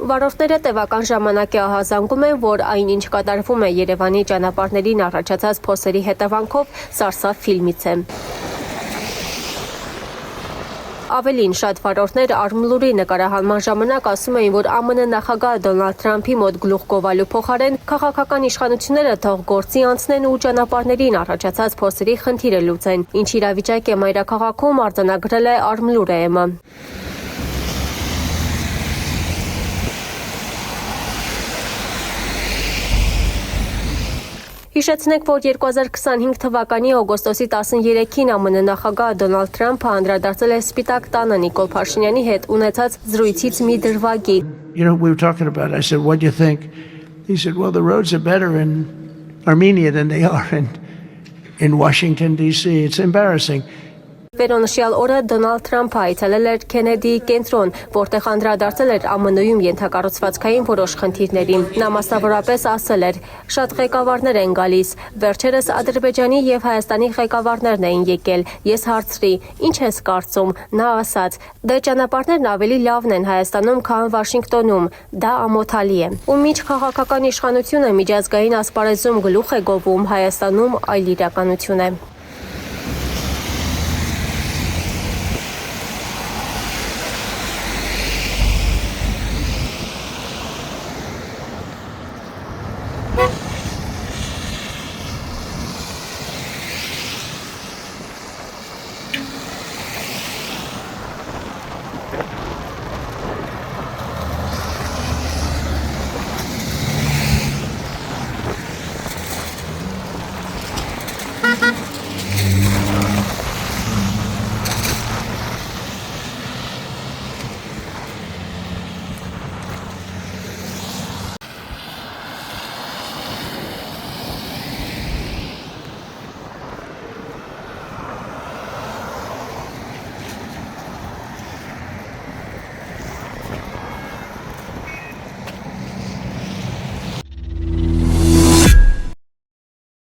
Վարորդները տևական ժամանակ է ահազանգում են, որ այնինչ կատարվում է Երևանի ճանապարհներին առաջացած փոսերի հետևանքով սարսափ ֆիլմից է։ Ավելին, շատ վարորդներ Արմլուրի նկարահանման ժամանակ ասում էին, որ ԱՄՆ նախագահ Դոնալդ Թրամփի մոտ գլուխ գովալու փոխարեն քաղաքական իշխանությունները թող գործի անցնեն ու ճանապարհներին առաջացած փոսերի խնդիրը լուծեն, ինչ իրավիճակ է մայրաքաղաքում արձանագրել է Արմլուր-ը։ Հիշեցնենք, որ 2025 թվականի օգոստոսի 13-ին ԱՄՆ նախագահ Դոնալդ Թրամփը անդրադարձել է Սպիտակ տանը Նիկոլ Փաշինյանի հետ ունեցած զրույցից մի դրվագի։ We were talking about it. I said, what do you think? He said, well, the roads are better in Armenia than they are in Washington, D.C. It's embarrassing. Վերոնշյալ օրը Դոնալդ Թրամփը այցելել էր Քենեդիի կենտրոն, որտեղ անդրադարձել էր ԱՄՆ-ում ենթակառուցվածքային որոշ խնդիրների։ Նա մասնավորապես ասել էր. «Շատ ղեկավարներ են գալիս, վերջերս Ադրբեջանի եւ Հայաստանի ղեկավարներն էին եկել, ես հարցրի. ինչ ես կարծում, նա ասաց. դե ճանապարհներն ավելի լավն են Հայաստանում, քան Վաշինգտոնում, դա ամոթալի է»։ Ու մինչ քաղաքական իշխանությունը միջազգային ասպարեզում գլուխ է գովում, Հայաստանում այլ իրականություն է։